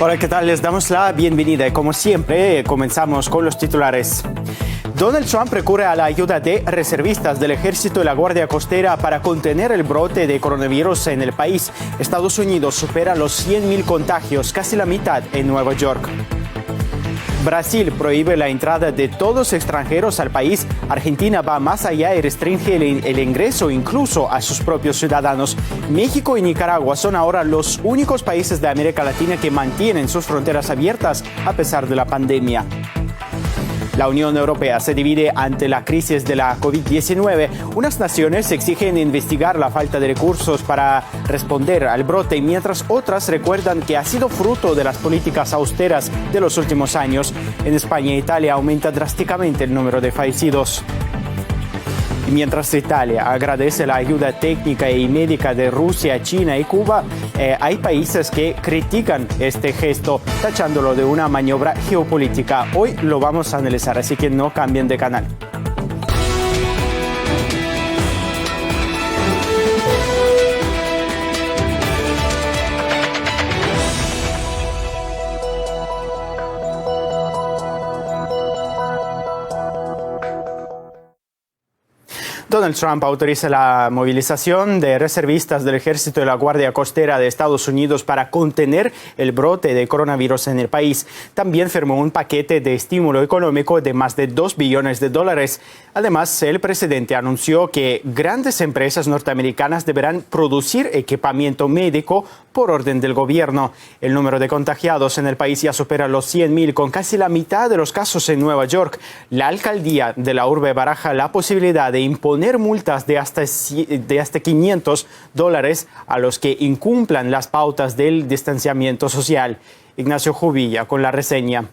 Hola, ¿qué tal? Les damos la bienvenida y como siempre comenzamos con los titulares. Donald Trump recurre a la ayuda de reservistas del Ejército y la Guardia Costera para contener el brote de coronavirus en el país. Estados Unidos supera los 100.000 contagios, casi la mitad en Nueva York. Brasil prohíbe la entrada de todos extranjeros al país. Argentina va más allá y restringe el ingreso incluso a sus propios ciudadanos. México y Nicaragua son ahora los únicos países de América Latina que mantienen sus fronteras abiertas a pesar de la pandemia. La Unión Europea se divide ante la crisis de la COVID-19. Unas naciones exigen investigar la falta de recursos para responder al brote, mientras otras recuerdan que ha sido fruto de las políticas austeras de los últimos años. En España e Italia aumenta drásticamente el número de fallecidos. Y mientras Italia agradece la ayuda técnica y médica de Rusia, China y Cuba, hay países que critican este gesto, tachándolo de una maniobra geopolítica. Hoy lo vamos a analizar, así que no cambien de canal. Donald Trump autoriza la movilización de reservistas del Ejército y la Guardia Costera de Estados Unidos para contener el brote de coronavirus en el país. También firmó un paquete de estímulo económico de más de $2 billones. Además, el presidente anunció que grandes empresas norteamericanas deberán producir equipamiento médico por orden del gobierno. El número de contagiados en el país ya supera los 100.000, con casi la mitad de los casos en Nueva York. La alcaldía de la urbe baraja la posibilidad de imponer multas de hasta $500 a los que incumplan las pautas del distanciamiento social. Ignacio Jubilla con la reseña.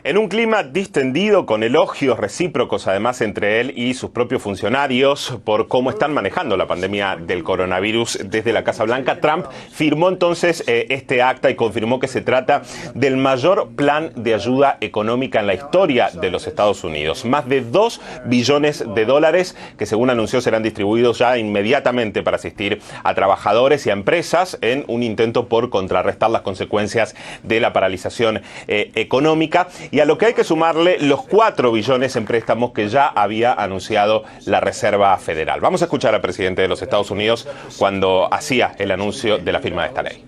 En un clima distendido, con elogios recíprocos además entre él y sus propios funcionarios por cómo están manejando la pandemia del coronavirus desde la Casa Blanca, Trump firmó entonces este acta y confirmó que se trata del mayor plan de ayuda económica en la historia de los Estados Unidos. Más de $2 billones que, según anunció, serán distribuidos ya inmediatamente para asistir a trabajadores y a empresas en un intento por contrarrestar las consecuencias de la paralización económica. Y a lo que hay que sumarle los 4 billones en préstamos que ya había anunciado la Reserva Federal. Vamos a escuchar al presidente de los Estados Unidos cuando hacía el anuncio de la firma de esta ley.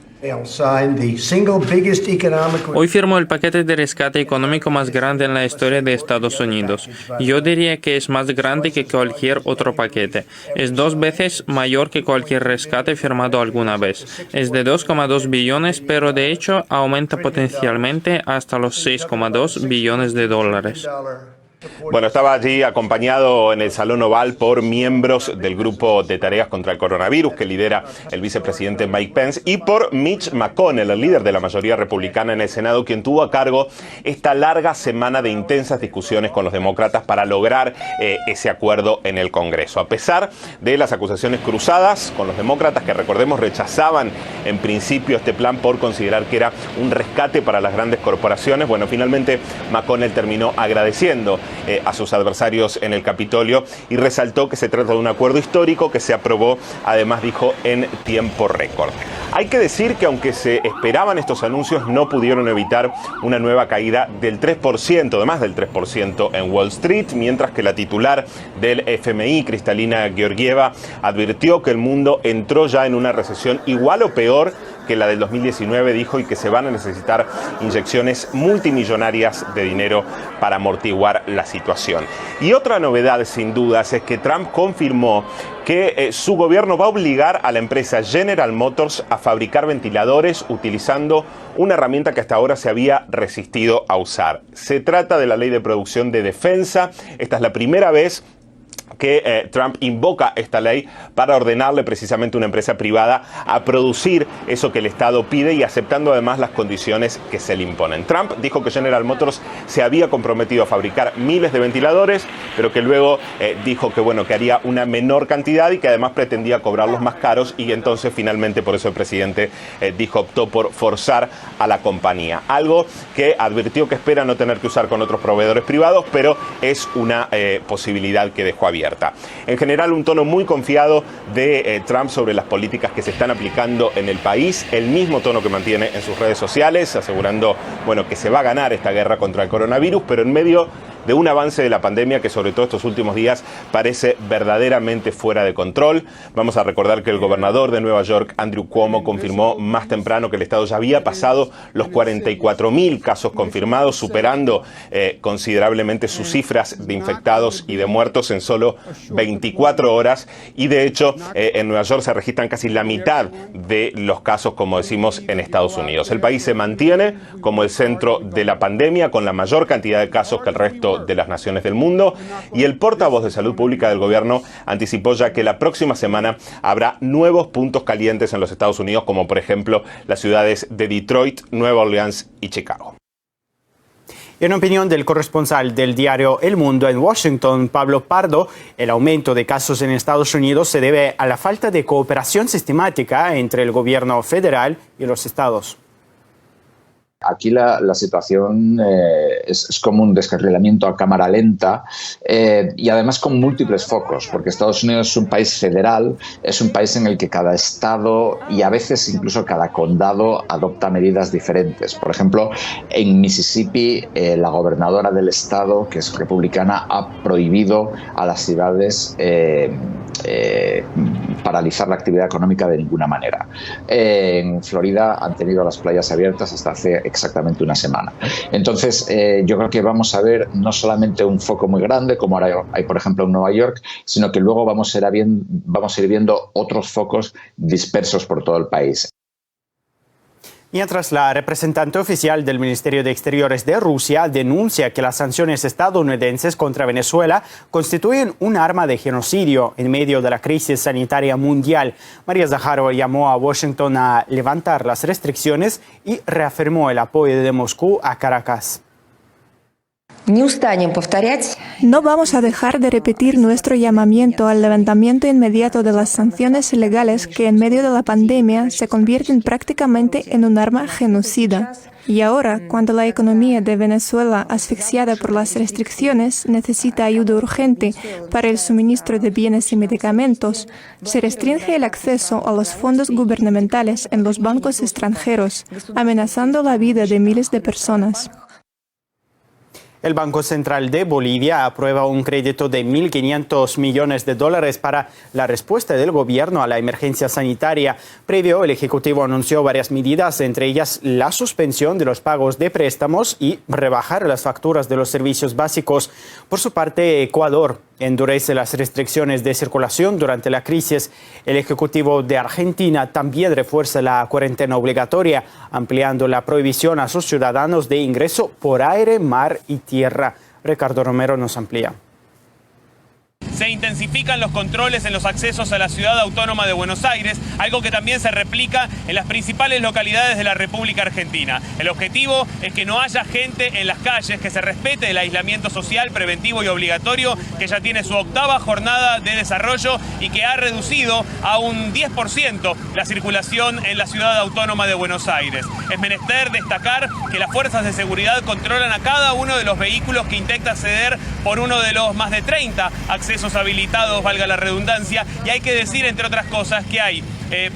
Hoy firmó el paquete de rescate económico más grande en la historia de Estados Unidos. Yo diría que es más grande que cualquier otro paquete. Es 2 veces mayor que cualquier rescate firmado alguna vez. Es de 2,2 billones, pero de hecho aumenta potencialmente hasta los 6,2 billones de dólares. Bueno, estaba allí acompañado en el Salón Oval por miembros del Grupo de Tareas contra el Coronavirus que lidera el vicepresidente Mike Pence y por Mitch McConnell, el líder de la mayoría republicana en el Senado, quien tuvo a cargo esta larga semana de intensas discusiones con los demócratas para lograr ese acuerdo en el Congreso. A pesar de las acusaciones cruzadas con los demócratas, que recordemos rechazaban en principio este plan por considerar que era un rescate para las grandes corporaciones, bueno, finalmente McConnell terminó agradeciendo a sus adversarios en el Capitolio y resaltó que se trata de un acuerdo histórico que se aprobó, además dijo, en tiempo récord. Hay que decir que aunque se esperaban estos anuncios, no pudieron evitar una nueva caída del 3%, de más del 3% en Wall Street, mientras que la titular del FMI, Kristalina Georgieva, advirtió que el mundo entró ya en una recesión igual o peor que la del 2019, dijo, y que se van a necesitar inyecciones multimillonarias de dinero para amortiguar la situación. Y otra novedad, sin dudas, es que Trump confirmó que su gobierno va a obligar a la empresa General Motors a fabricar ventiladores utilizando una herramienta que hasta ahora se había resistido a usar. Se trata de la Ley de Producción de Defensa. Esta es la primera vez que Trump invoca esta ley para ordenarle precisamente a una empresa privada a producir eso que el Estado pide y aceptando además las condiciones que se le imponen. Trump dijo que General Motors se había comprometido a fabricar miles de ventiladores, pero que luego dijo que bueno, que haría una menor cantidad y que además pretendía cobrarlos más caros, y entonces finalmente por eso el presidente optó por forzar a la compañía. Algo que advirtió que espera no tener que usar con otros proveedores privados, pero es una posibilidad que dejó abierta. alerta. En general, un tono muy confiado de Trump sobre las políticas que se están aplicando en el país, el mismo tono que mantiene en sus redes sociales, asegurando, bueno, que se va a ganar esta guerra contra el coronavirus, pero en medio de un avance de la pandemia que sobre todo estos últimos días parece verdaderamente fuera de control. Vamos a recordar que el gobernador de Nueva York, Andrew Cuomo, confirmó más temprano que el estado ya había pasado los 44.000 casos confirmados, superando considerablemente sus cifras de infectados y de muertos en solo 24 horas. Y de hecho, en Nueva York se registran casi la mitad de los casos, como decimos, en Estados Unidos. El país se mantiene como el centro de la pandemia, con la mayor cantidad de casos que el resto de las naciones del mundo, y el portavoz de Salud Pública del gobierno anticipó ya que la próxima semana habrá nuevos puntos calientes en los Estados Unidos, como por ejemplo las ciudades de Detroit, Nueva Orleans y Chicago. En opinión del corresponsal del diario El Mundo en Washington, Pablo Pardo, el aumento de casos en Estados Unidos se debe a la falta de cooperación sistemática entre el gobierno federal y los estados. Aquí la situación es como un descarrilamiento a cámara lenta y además con múltiples focos, porque Estados Unidos es un país federal, es un país en el que cada estado y a veces incluso cada condado adopta medidas diferentes. Por ejemplo, en Mississippi, la gobernadora del estado, que es republicana, ha prohibido a las ciudades paralizar la actividad económica de ninguna manera. En Florida han tenido las playas abiertas hasta hace exactamente una semana. Entonces, yo creo que vamos a ver no solamente un foco muy grande, como ahora hay, por ejemplo, en Nueva York, sino que luego vamos a ir viendo otros focos dispersos por todo el país. Mientras la representante oficial del Ministerio de Exteriores de Rusia denuncia que las sanciones estadounidenses contra Venezuela constituyen un arma de genocidio en medio de la crisis sanitaria mundial, María Zakharova llamó a Washington a levantar las restricciones y reafirmó el apoyo de Moscú a Caracas. No vamos a dejar de repetir nuestro llamamiento al levantamiento inmediato de las sanciones ilegales que en medio de la pandemia se convierten prácticamente en un arma genocida. Y ahora, cuando la economía de Venezuela, asfixiada por las restricciones, necesita ayuda urgente para el suministro de bienes y medicamentos, se restringe el acceso a los fondos gubernamentales en los bancos extranjeros, amenazando la vida de miles de personas. El Banco Central de Bolivia aprueba un crédito de $1.500 millones para la respuesta del gobierno a la emergencia sanitaria. Previo, el Ejecutivo anunció varias medidas, entre ellas la suspensión de los pagos de préstamos y rebajar las facturas de los servicios básicos. Por su parte, Ecuador endurece las restricciones de circulación durante la crisis. El Ejecutivo de Argentina también refuerza la cuarentena obligatoria, ampliando la prohibición a sus ciudadanos de ingreso por aire, mar y tierra. Ricardo Romero nos amplía. Se intensifican los controles en los accesos a la ciudad autónoma de Buenos Aires, algo que también se replica en las principales localidades de la República Argentina. El objetivo es que no haya gente en las calles, que se respete el aislamiento social preventivo y obligatorio, que ya tiene su 8ª jornada de desarrollo y que ha reducido a un 10% la circulación en la ciudad autónoma de Buenos Aires. Es menester destacar que las fuerzas de seguridad controlan a cada uno de los vehículos que intenta acceder por uno de los más de 30 accesos habilitados, valga la redundancia, y hay que decir, entre otras cosas, que hay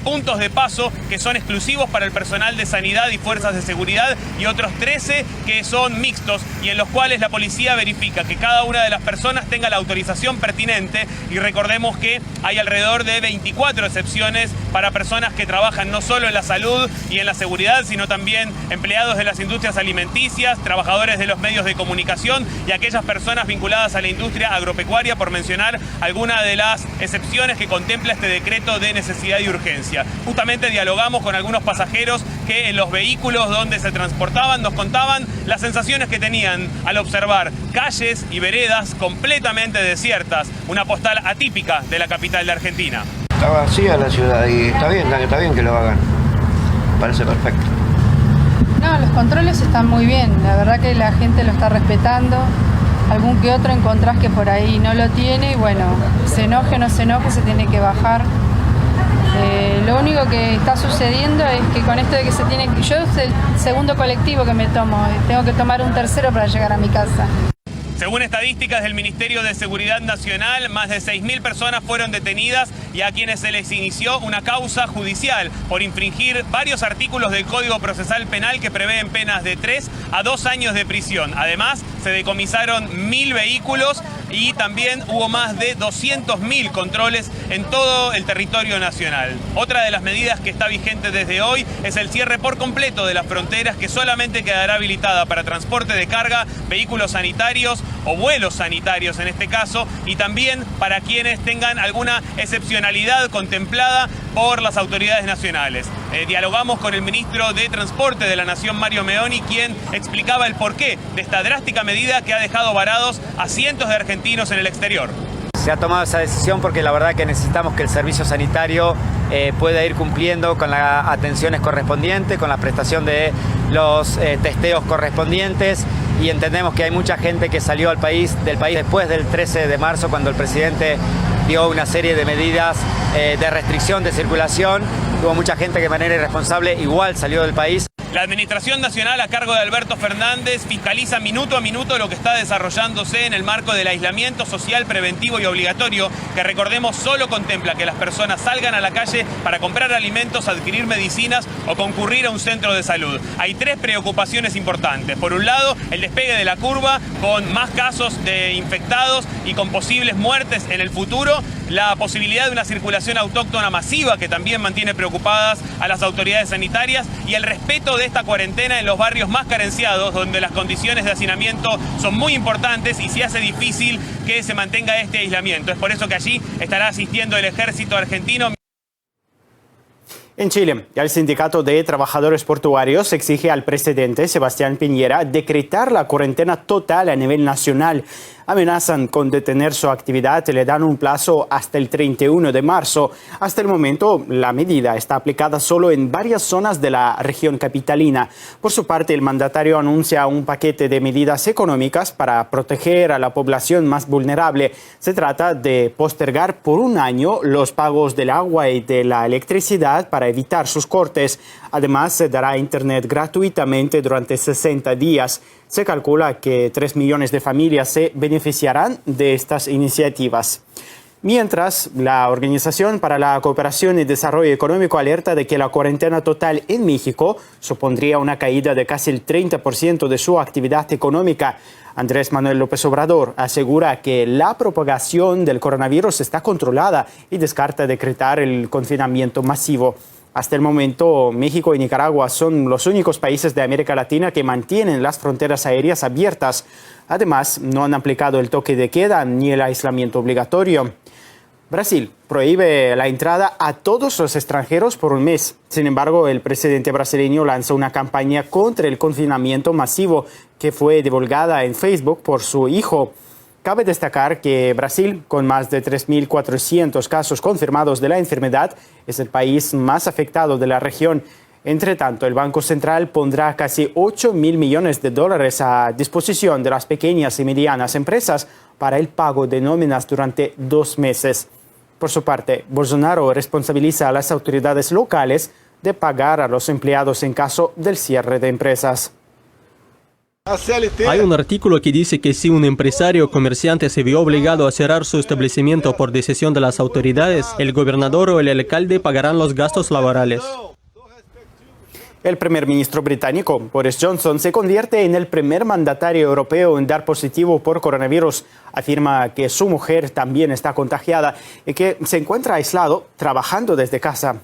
puntos de paso que son exclusivos para el personal de sanidad y fuerzas de seguridad y otros 13 que son mixtos y en los cuales la policía verifica que cada una de las personas tenga la autorización pertinente, y recordemos que hay alrededor de 24 excepciones para personas que trabajan no solo en la salud y en la seguridad, sino también empleados de las industrias alimenticias, trabajadores de los medios de comunicación y aquellas personas vinculadas a la industria agropecuaria, por mencionar alguna de las excepciones que contempla este decreto de necesidad y urgencia. Justamente dialogamos con algunos pasajeros que en los vehículos donde se transportaban nos contaban las sensaciones que tenían al observar calles y veredas completamente desiertas, una postal atípica de la capital de Argentina. Está vacía la ciudad y está bien que lo hagan, parece perfecto. No, los controles están muy bien, la verdad que la gente lo está respetando. Algún que otro encontrás que por ahí no lo tiene y bueno, se enoje o no se enoje, se tiene que bajar. Lo único que está sucediendo es que con esto de que yo es el segundo colectivo que me tomo, tengo que tomar un tercero para llegar a mi casa. Según estadísticas del Ministerio de Seguridad Nacional, más de 6.000 personas fueron detenidas y a quienes se les inició una causa judicial por infringir varios artículos del Código Procesal Penal que prevén penas de 3 a 2 años de prisión. Además, se decomisaron 1.000 vehículos y también hubo más de 200.000 controles en todo el territorio nacional. Otra de las medidas que está vigente desde hoy es el cierre por completo de las fronteras, que solamente quedará habilitada para transporte de carga, vehículos sanitarios o vuelos sanitarios en este caso, y también para quienes tengan alguna excepcionalidad contemplada por las autoridades nacionales. Dialogamos con el ministro de Transporte de la Nación, Mario Meoni, quien explicaba el porqué de esta drástica medida que ha dejado varados a cientos de argentinos en el exterior. Se ha tomado esa decisión porque la verdad que necesitamos que el servicio sanitario pueda ir cumpliendo con las atenciones correspondientes, con la prestación de los testeos correspondientes, y entendemos que hay mucha gente que salió del país después del 13 de marzo, cuando el presidente dio una serie de medidas de restricción de circulación. Hubo mucha gente que de manera irresponsable igual salió del país. La Administración Nacional, a cargo de Alberto Fernández, fiscaliza minuto a minuto lo que está desarrollándose en el marco del aislamiento social preventivo y obligatorio, que recordemos solo contempla que las personas salgan a la calle para comprar alimentos, adquirir medicinas o concurrir a un centro de salud. Hay 3 preocupaciones importantes. Por un lado, el despegue de la curva con más casos de infectados y con posibles muertes en el futuro. La posibilidad de una circulación autóctona masiva que también mantiene preocupadas a las autoridades sanitarias, y el respeto de esta cuarentena en los barrios más carenciados, donde las condiciones de hacinamiento son muy importantes y se hace difícil que se mantenga este aislamiento. Es por eso que allí estará asistiendo el ejército argentino. En Chile, el Sindicato de Trabajadores Portuarios exige al presidente Sebastián Piñera decretar la cuarentena total a nivel nacional. Amenazan con detener su actividad y le dan un plazo hasta el 31 de marzo. Hasta el momento, la medida está aplicada solo en varias zonas de la región capitalina. Por su parte, el mandatario anuncia un paquete de medidas económicas para proteger a la población más vulnerable. Se trata de postergar por un año los pagos del agua y de la electricidad para evitar sus cortes. Además, se dará internet gratuitamente durante 60 días. Se calcula que 3 millones de familias se beneficiarán de estas iniciativas. Mientras, la Organización para la Cooperación y Desarrollo Económico alerta de que la cuarentena total en México supondría una caída de casi el 30% de su actividad económica. Andrés Manuel López Obrador asegura que la propagación del coronavirus está controlada y descarta decretar el confinamiento masivo. Hasta el momento, México y Nicaragua son los únicos países de América Latina que mantienen las fronteras aéreas abiertas. Además, no han aplicado el toque de queda ni el aislamiento obligatorio. Brasil prohíbe la entrada a todos los extranjeros por un mes. Sin embargo, el presidente brasileño lanzó una campaña contra el confinamiento masivo que fue divulgada en Facebook por su hijo. Cabe destacar que Brasil, con más de 3.400 casos confirmados de la enfermedad, es el país más afectado de la región. Entre tanto, el Banco Central pondrá casi $8.000 millones a disposición de las pequeñas y medianas empresas para el pago de nóminas durante 2 meses. Por su parte, Bolsonaro responsabiliza a las autoridades locales de pagar a los empleados en caso del cierre de empresas. Hay un artículo que dice que si un empresario o comerciante se vio obligado a cerrar su establecimiento por decisión de las autoridades, el gobernador o el alcalde pagarán los gastos laborales. El primer ministro británico, Boris Johnson, se convierte en el primer mandatario europeo en dar positivo por coronavirus. Afirma que su mujer también está contagiada y que se encuentra aislado trabajando desde casa.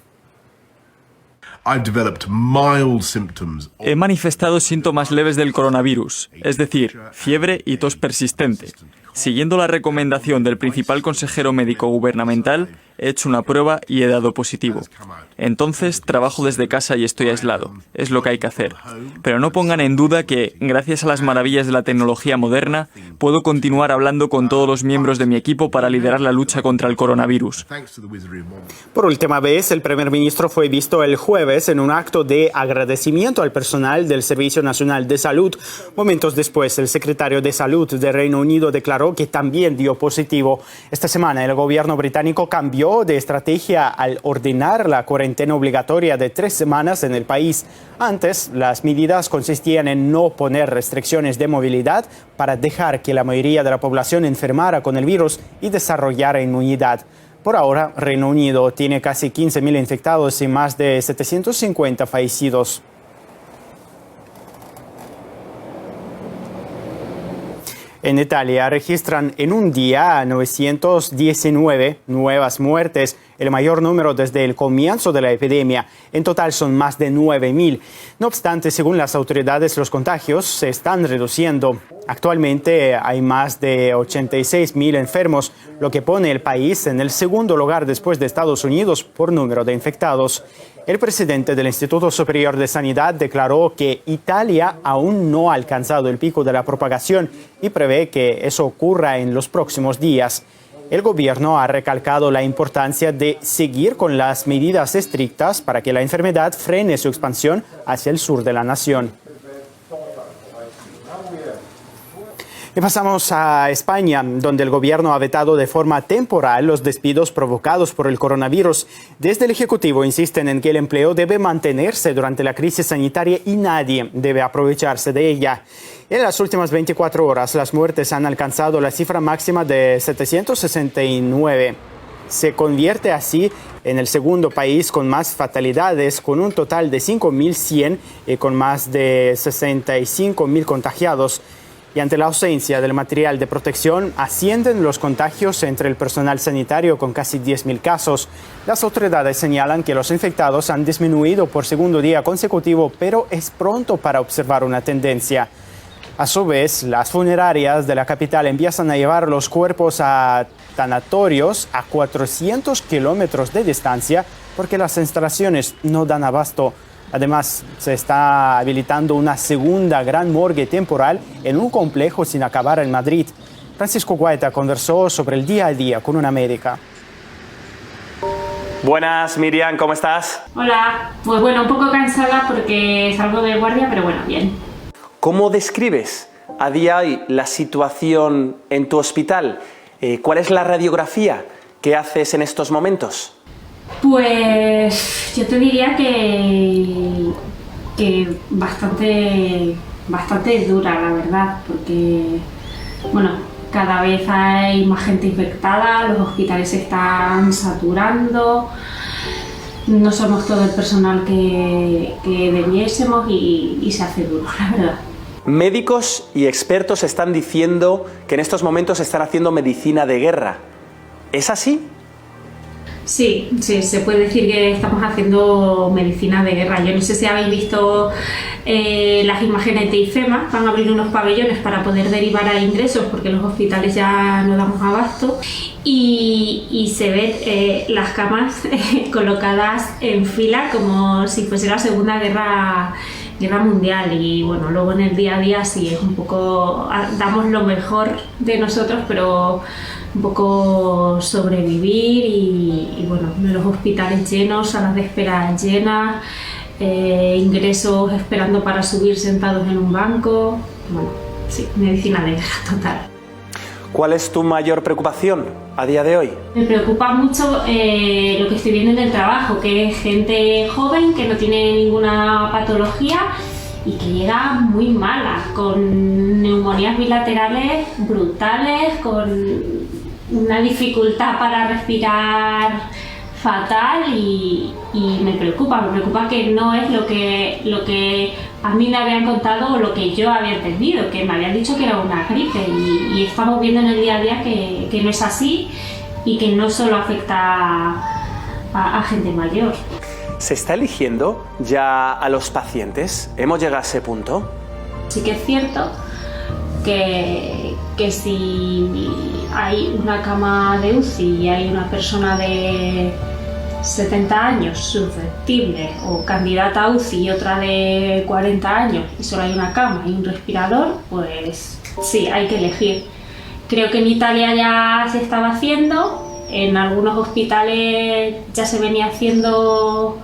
He manifestado síntomas leves del coronavirus, es decir, fiebre y tos persistente. Siguiendo la recomendación del principal consejero médico gubernamental, he hecho una prueba y he dado positivo. Entonces, trabajo desde casa y estoy aislado. Es lo que hay que hacer. Pero no pongan en duda que, gracias a las maravillas de la tecnología moderna, puedo continuar hablando con todos los miembros de mi equipo para liderar la lucha contra el coronavirus. Por última vez, el primer ministro fue visto el jueves en un acto de agradecimiento al personal del Servicio Nacional de Salud. Momentos después, el secretario de Salud de Reino Unido declaró que también dio positivo. Esta semana, el gobierno británico cambió cambió de estrategia al ordenar la cuarentena obligatoria de 3 semanas en el país. Antes, las medidas consistían en no poner restricciones de movilidad para dejar que la mayoría de la población enfermara con el virus y desarrollara inmunidad. Por ahora, Reino Unido tiene casi 15.000 infectados y más de 750 fallecidos. En Italia registran en un día 919 nuevas muertes, el mayor número desde el comienzo de la epidemia. En total son más de 9.000. No obstante, según las autoridades, los contagios se están reduciendo. Actualmente hay más de 86.000 enfermos, lo que pone el país en el segundo lugar después de Estados Unidos por número de infectados. El presidente del Instituto Superior de Sanidad declaró que Italia aún no ha alcanzado el pico de la propagación y prevé que eso ocurra en los próximos días. El gobierno ha recalcado la importancia de seguir con las medidas estrictas para que la enfermedad frene su expansión hacia el sur de la nación. Y pasamos a España, donde el gobierno ha vetado de forma temporal los despidos provocados por el coronavirus. Desde el Ejecutivo insisten en que el empleo debe mantenerse durante la crisis sanitaria y nadie debe aprovecharse de ella. En las últimas 24 horas, las muertes han alcanzado la cifra máxima de 769. Se convierte así en el segundo país con más fatalidades, con un total de 5.100 y con más de 65.000 contagiados. Y ante la ausencia del material de protección, ascienden los contagios entre el personal sanitario con casi 10.000 casos. Las autoridades señalan que los infectados han disminuido por segundo día consecutivo, pero es pronto para observar una tendencia. A su vez, las funerarias de la capital empiezan a llevar los cuerpos a tanatorios a 400 kilómetros de distancia porque las instalaciones no dan abasto. Además, se está habilitando una segunda gran morgue temporal en un complejo sin acabar en Madrid. Francisco Guaita conversó sobre el día a día con una médica. Buenas, Miriam, ¿cómo estás? Hola, pues bueno, un poco cansada porque salgo de guardia, pero bueno, bien. ¿Cómo describes a día de hoy la situación en tu hospital? ¿Cuál es la radiografía que haces en estos momentos? Pues yo te diría que bastante dura, la verdad, porque bueno, cada vez hay más gente infectada, los hospitales se están saturando, no somos todo el personal que debiésemos y se hace duro, la verdad. Médicos y expertos están diciendo que en estos momentos están haciendo medicina de guerra. ¿Es así? Sí, se puede decir que estamos haciendo medicina de guerra. Yo no sé si habéis visto las imágenes de IFEMA, van a abrir unos pabellones para poder derivar a ingresos porque los hospitales ya no damos abasto y se ven las camas colocadas en fila como si fuese la Segunda Guerra Mundial y bueno, luego en el día a día sí es un poco, damos lo mejor de nosotros, pero un poco sobrevivir y bueno, los hospitales llenos, salas de espera llenas, ingresos esperando para subir sentados en un banco, bueno, sí, medicina de guerra total. ¿Cuál es tu mayor preocupación a día de hoy? Me preocupa mucho lo que estoy viendo en el trabajo, que es gente joven que no tiene ninguna patología y que llega muy mala, con neumonías bilaterales brutales, con una dificultad para respirar fatal y me preocupa que no es lo que a mí me habían contado o lo que yo había entendido, que me habían dicho que era una gripe y estamos viendo en el día a día que no es así y que no solo afecta a gente mayor. ¿Se está eligiendo ya a los pacientes? ¿Hemos llegado a ese punto? Sí que es cierto que si hay una cama de UCI y hay una persona de 70 años susceptible o candidata a UCI y otra de 40 años y solo hay una cama y un respirador, pues sí, hay que elegir. Creo que en Italia ya se estaba haciendo, en algunos hospitales ya se venía haciendo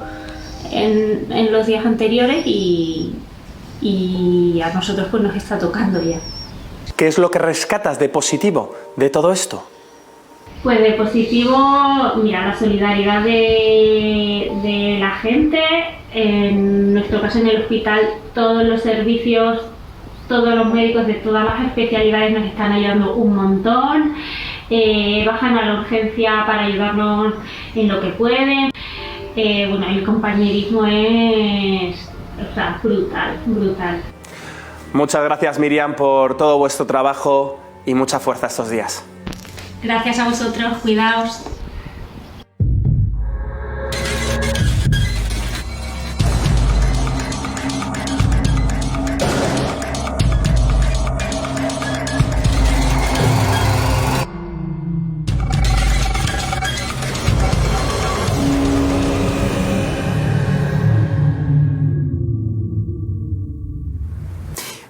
en los días anteriores y a nosotros pues nos está tocando ya. ¿Qué es lo que rescatas de positivo de todo esto? Pues de positivo, mira, la solidaridad de la gente, en nuestro caso en el hospital, todos los servicios, todos los médicos de todas las especialidades nos están ayudando un montón, bajan a la urgencia para ayudarnos en lo que pueden. Bueno, el compañerismo es, o sea, brutal, brutal. Muchas gracias, Miriam, por todo vuestro trabajo y mucha fuerza estos días. Gracias a vosotros, cuidaos.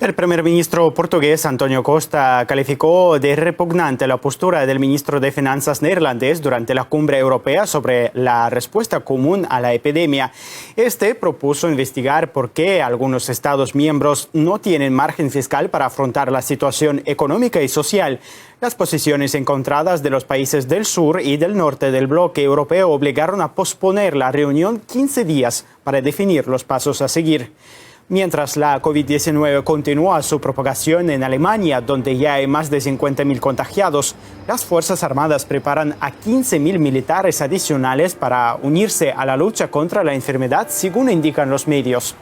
El primer ministro portugués António Costa calificó de repugnante la postura del ministro de Finanzas neerlandés durante la cumbre europea sobre la respuesta común a la epidemia. Este propuso investigar por qué algunos Estados miembros no tienen margen fiscal para afrontar la situación económica y social. Las posiciones encontradas de los países del sur y del norte del bloque europeo obligaron a posponer la reunión 15 días para definir los pasos a seguir. Mientras la COVID-19 continúa su propagación en Alemania, donde ya hay más de 50.000 contagiados, las Fuerzas Armadas preparan a 15.000 militares adicionales para unirse a la lucha contra la enfermedad, según indican los medios.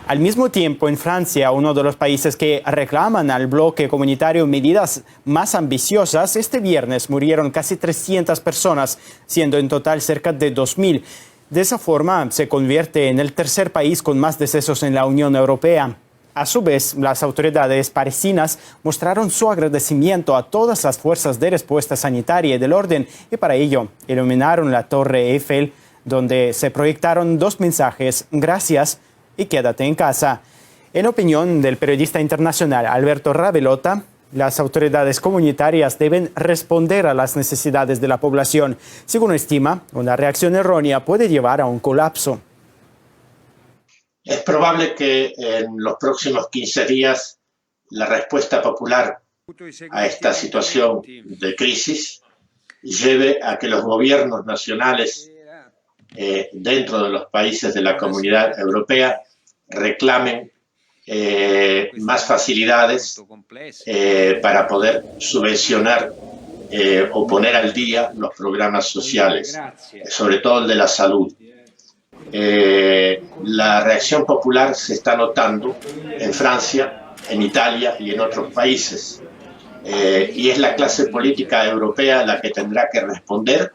Al mismo tiempo, en Francia, uno de los países que reclaman al bloque comunitario medidas más ambiciosas, este viernes murieron casi 300 personas, siendo en total cerca de 2.000. De esa forma, se convierte en el tercer país con más decesos en la Unión Europea. A su vez, las autoridades parisinas mostraron su agradecimiento a todas las fuerzas de respuesta sanitaria y del orden, y para ello iluminaron la Torre Eiffel, donde se proyectaron dos mensajes: gracias y quédate en casa. En opinión del periodista internacional Alberto Ravelota, las autoridades comunitarias deben responder a las necesidades de la población. Según estima, una reacción errónea puede llevar a un colapso. Es probable que en los próximos 15 días la respuesta popular a esta situación de crisis lleve a que los gobiernos nacionales dentro de los países de la Comunidad Europea reclamen más facilidades para poder subvencionar o poner al día los programas sociales, sobre todo el de la salud. La reacción popular se está notando en Francia, en Italia y en otros países. Y es la clase política europea la que tendrá que responder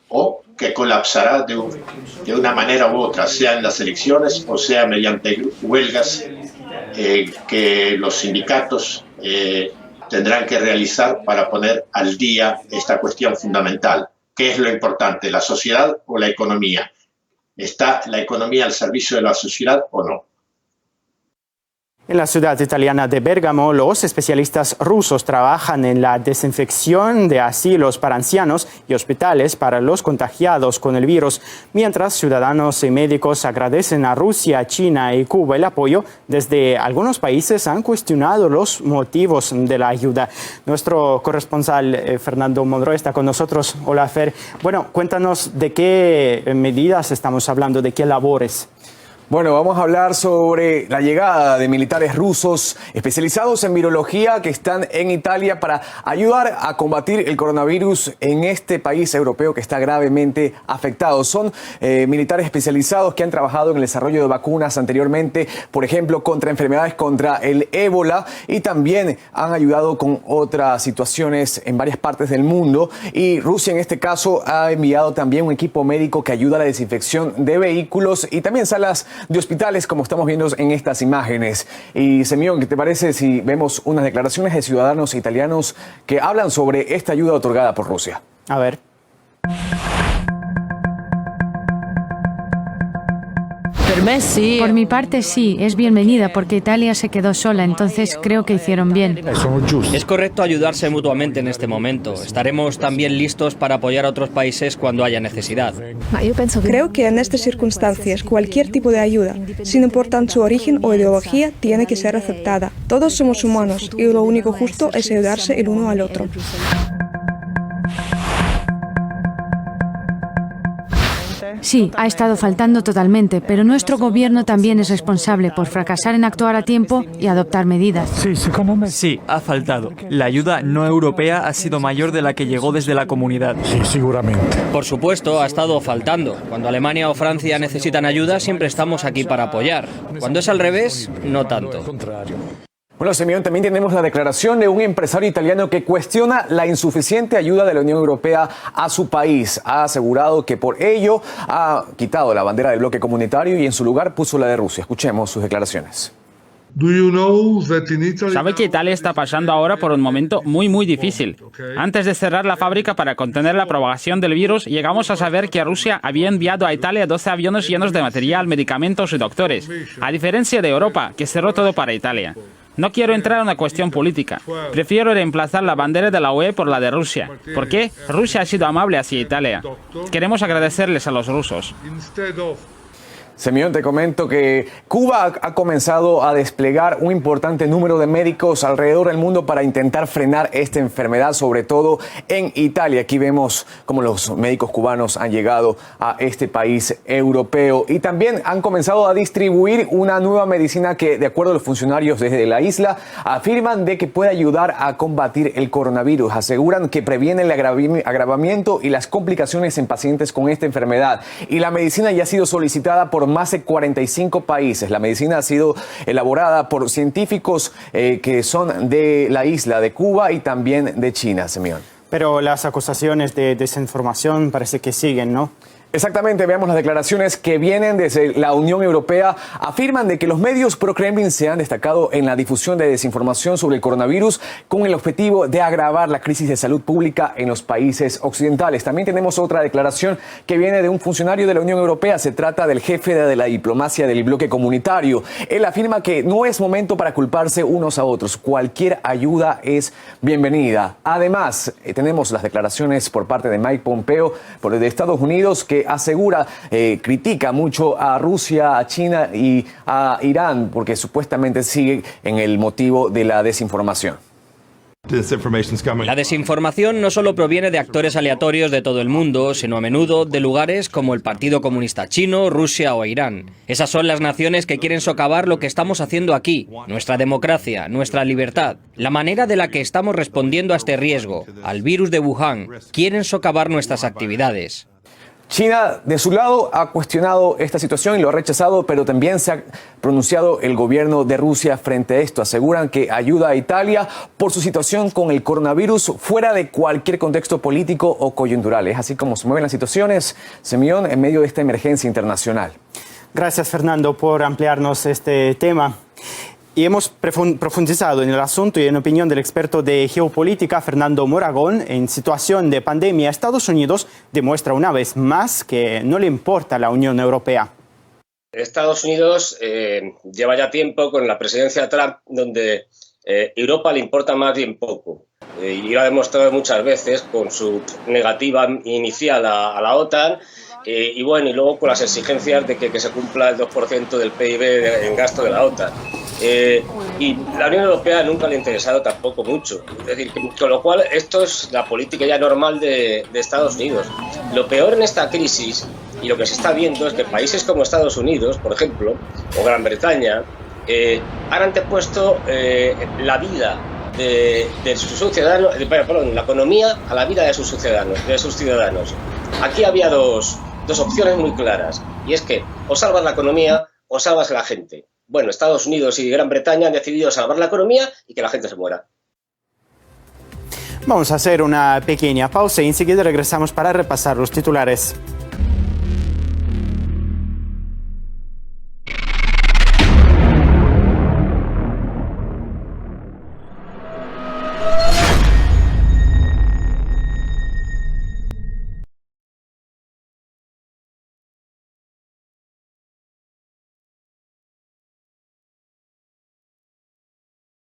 o que colapsará de una manera u otra, sea en las elecciones o sea mediante huelgas que los sindicatos tendrán que realizar para poner al día esta cuestión fundamental. ¿Qué es lo importante, la sociedad o la economía? ¿Está la economía al servicio de la sociedad o no? En la ciudad italiana de Bérgamo, los especialistas rusos trabajan en la desinfección de asilos para ancianos y hospitales para los contagiados con el virus, mientras ciudadanos y médicos agradecen a Rusia, China y Cuba el apoyo. Desde algunos países han cuestionado los motivos de la ayuda. Nuestro corresponsal Fernando Monroy está con nosotros. Hola, Fer. Bueno, cuéntanos de qué medidas estamos hablando, de qué labores. Bueno, vamos a hablar sobre la llegada de militares rusos especializados en virología que están en Italia para ayudar a combatir el coronavirus en este país europeo que está gravemente afectado. Son militares especializados que han trabajado en el desarrollo de vacunas anteriormente, por ejemplo, contra enfermedades contra el ébola, y también han ayudado con otras situaciones en varias partes del mundo. Y Rusia en este caso ha enviado también un equipo médico que ayuda a la desinfección de vehículos y también salas de hospitales, como estamos viendo en estas imágenes. Y Semyon, ¿qué te parece si vemos unas declaraciones de ciudadanos italianos que hablan sobre esta ayuda otorgada por Rusia? A ver. Por mi parte sí, es bienvenida porque Italia se quedó sola, entonces creo que hicieron bien. Es correcto ayudarse mutuamente en este momento. Estaremos también listos para apoyar a otros países cuando haya necesidad. Creo que en estas circunstancias cualquier tipo de ayuda, sin importar su origen o ideología, tiene que ser aceptada. Todos somos humanos y lo único justo es ayudarse el uno al otro. Sí, ha estado faltando totalmente, pero nuestro gobierno también es responsable por fracasar en actuar a tiempo y adoptar medidas. Sí, ha faltado. La ayuda no europea ha sido mayor de la que llegó desde la comunidad. Sí, seguramente. Por supuesto, ha estado faltando. Cuando Alemania o Francia necesitan ayuda, siempre estamos aquí para apoyar. Cuando es al revés, no tanto. Bueno, Simeón, también tenemos la declaración de un empresario italiano que cuestiona la insuficiente ayuda de la Unión Europea a su país. Ha asegurado que por ello ha quitado la bandera del bloque comunitario y en su lugar puso la de Rusia. Escuchemos sus declaraciones. ¿Sabe que Italia está pasando ahora por un momento muy difícil? Antes de cerrar la fábrica para contener la propagación del virus, llegamos a saber que Rusia había enviado a Italia 12 aviones llenos de material, medicamentos y doctores, a diferencia de Europa, que cerró todo para Italia. No quiero entrar en una cuestión política. Prefiero reemplazar la bandera de la UE por la de Rusia. ¿Por qué? Rusia ha sido amable hacia Italia. Queremos agradecerles a los rusos. Simeón, te comento que Cuba ha comenzado a desplegar un importante número de médicos alrededor del mundo para intentar frenar esta enfermedad, sobre todo en Italia. Aquí vemos cómo los médicos cubanos han llegado a este país europeo y también han comenzado a distribuir una nueva medicina que, de acuerdo a los funcionarios desde la isla, afirman de que puede ayudar a combatir el coronavirus. Aseguran que previene el agravamiento y las complicaciones en pacientes con esta enfermedad. Y la medicina ya ha sido solicitada por más de 45 países. La medicina ha sido elaborada por científicos que son de la isla de Cuba y también de China, Simeón. Pero las acusaciones de desinformación parece que siguen, ¿no? Exactamente, veamos las declaraciones que vienen desde la Unión Europea. Afirman de que los medios pro-Kremlin se han destacado en la difusión de desinformación sobre el coronavirus con el objetivo de agravar la crisis de salud pública en los países occidentales. También tenemos otra declaración que viene de un funcionario de la Unión Europea. Se trata del jefe de la diplomacia del bloque comunitario. Él afirma que no es momento para culparse unos a otros. Cualquier ayuda es bienvenida. Además, tenemos las declaraciones por parte de Mike Pompeo de Estados Unidos, que asegura, critica mucho a Rusia, a China y a Irán porque supuestamente sigue en el motivo de la desinformación. La desinformación no solo proviene de actores aleatorios de todo el mundo, sino a menudo de lugares como el Partido Comunista Chino, Rusia o Irán. Esas son las naciones que quieren socavar lo que estamos haciendo aquí, nuestra democracia, nuestra libertad, la manera de la que estamos respondiendo a este riesgo, al virus de Wuhan. Quieren socavar nuestras actividades. China, de su lado, ha cuestionado esta situación y lo ha rechazado, pero también se ha pronunciado el gobierno de Rusia frente a esto. Aseguran que ayuda a Italia por su situación con el coronavirus fuera de cualquier contexto político o coyuntural. Es así como se mueven las situaciones, Simeón, en medio de esta emergencia internacional. Gracias, Fernando, por ampliarnos este tema. Y hemos profundizado en el asunto y en opinión del experto de geopolítica Fernando Moragón, en situación de pandemia, Estados Unidos demuestra una vez más que no le importa la Unión Europea. Estados Unidos lleva ya tiempo con la presidencia de Trump donde Europa le importa más bien poco. Y lo ha demostrado muchas veces con su negativa inicial a la OTAN. Y bueno, y luego con las exigencias de que se cumpla el 2% del PIB en gasto de la OTAN. Y la Unión Europea nunca le ha interesado tampoco mucho. Es decir, con lo cual esto es la política ya normal de Estados Unidos. Lo peor en esta crisis, y lo que se está viendo, es que países como Estados Unidos, por ejemplo, o Gran Bretaña, han antepuesto la vida de sus ciudadanos, perdón, la economía a la vida de sus ciudadanos. Aquí había dos opciones muy claras, y es que o salvas la economía o salvas a la gente. Bueno, Estados Unidos y Gran Bretaña han decidido salvar la economía y que la gente se muera. Vamos a hacer una pequeña pausa y enseguida regresamos para repasar los titulares.